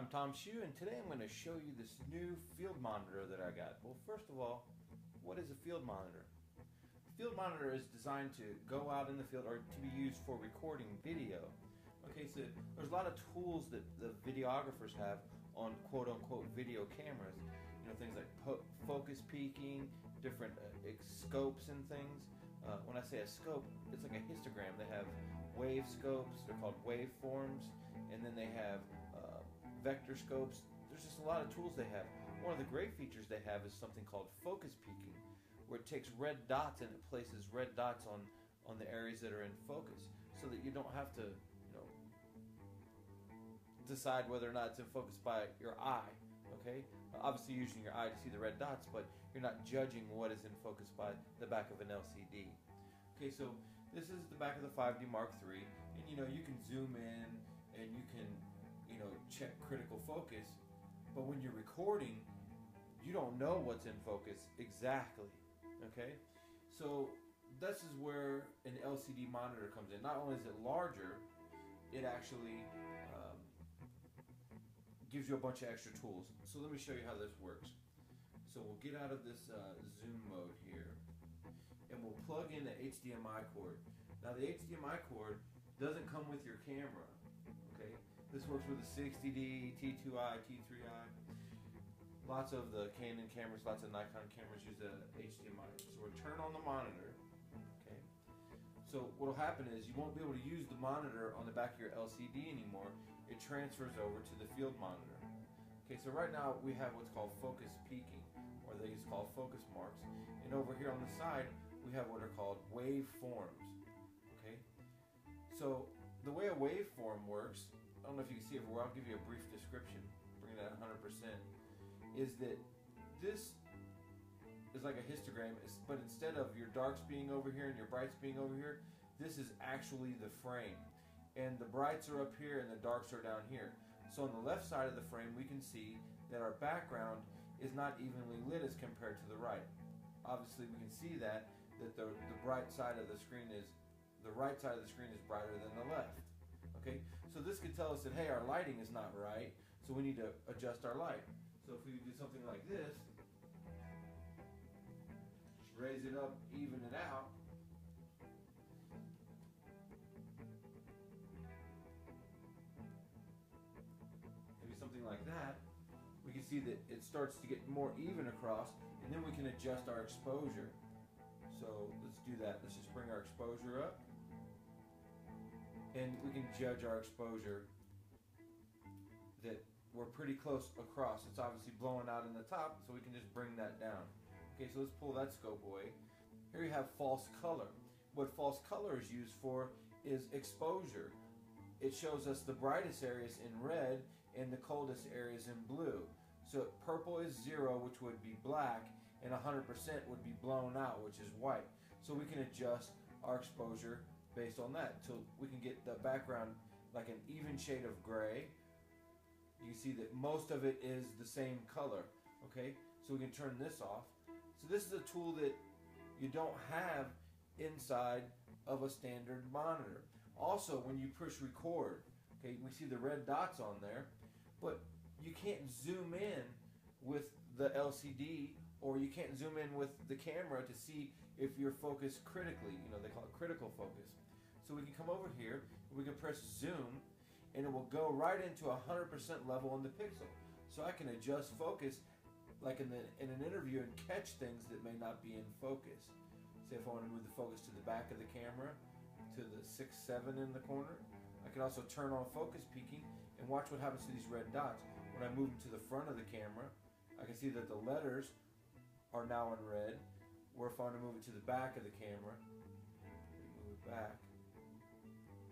I'm Tom Shue, and today I'm going to show you this new field monitor that I got. Well, first of all, what is a field monitor? A field monitor is designed to go out in the field or to be used for recording video. Okay, so there's a lot of tools that the videographers have on quote-unquote video cameras. You know, things like focus peaking, different scopes and things. When I say a scope, it's like a histogram. They have wave scopes, they're called waveforms, and then they have vector scopes. There's just a lot of tools they have. One of the great features they have is something called focus peaking, where it takes red dots and it places red dots on the areas that are in focus, so that you don't have to, decide whether or not it's in focus by your eye. Okay, obviously using your eye to see the red dots, but you're not judging what is in focus by the back of an LCD. Okay, so this is the back of the 5D Mark III, and you can zoom in and you can check critical focus, but when you're recording, you don't know what's in focus exactly. Okay, so this is where an LCD monitor comes in. Not only is it larger, it actually gives you a bunch of extra tools. So let me show you how this works. So we'll get out of this zoom mode here, and we'll plug in the HDMI cord. Now the HDMI cord doesn't come with your camera. Okay, this works with a 60D, T2i, T3i. Lots of the Canon cameras, lots of Nikon cameras use the HDMI. So we'll turn on the monitor. Okay, so what will happen is you won't be able to use the monitor on the back of your LCD anymore. It transfers over to the field monitor. Okay, so right now we have what's called focus peaking, or they just call focus marks. And over here on the side, we have what are called waveforms. Okay, so the way a waveform works, I don't know if you can see it, but I'll give you a brief description, bring it at 100%, is that this is like a histogram, but instead of your darks being over here and your brights being over here, this is actually the frame. And the brights are up here and the darks are down here. So on the left side of the frame, we can see that our background is not evenly lit as compared to the right. Obviously, we can see that the bright side of the screen is, the right side of the screen is brighter than the left. Okay, so this could tell us that, hey, our lighting is not right, so we need to adjust our light. So if we do something like this, raise it up, even it out, maybe something like that, we can see that it starts to get more even across, and then we can adjust our exposure. So let's do that. Let's just bring our exposure up, and we can judge our exposure that we're pretty close across. It's obviously blowing out in the top, so we can just bring that down. Okay, so let's pull that scope away. Here you have false color. What false color is used for is exposure. It shows us the brightest areas in red and the coldest areas in blue. So purple is 0, which would be black, and 100% would be blown out, which is white. So we can adjust our exposure based on that until we can get the background like an even shade of gray. You see that most of it is the same color. Okay, so we can turn this off. So this is a tool that you don't have inside of a standard monitor. Also, when you push record, okay, we see the red dots on there, but you can't zoom in with the LCD, or you can't zoom in with the camera to see if you're focused critically. They call it critical focus. So we can come over here, we can press zoom, and it will go right into 100% level on the pixel. So I can adjust focus like in an interview and catch things that may not be in focus. Say if I want to move the focus to the back of the camera, to the 6-7 in the corner. I can also turn on focus peaking and watch what happens to these red dots. When I move them to the front of the camera, I can see that the letters are now in red. Or if I want to move it to the back of the camera, move it back,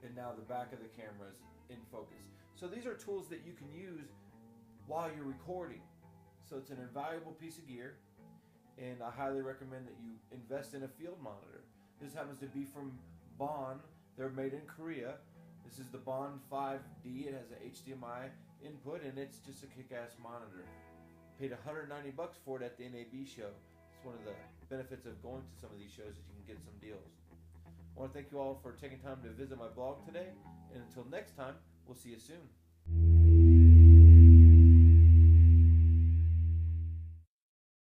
and now the back of the camera is in focus. So these are tools that you can use while you're recording. So it's an invaluable piece of gear, and I highly recommend that you invest in a field monitor. This happens to be from Bon. They're made in Korea. This is the Bon 5D. It has an HDMI input, and it's just a kick-ass monitor. Paid $190 for it at the NAB show. It's one of the benefits of going to some of these shows is you can get some deals. I want to thank you all for taking time to visit my blog today, and until next time, we'll see you soon.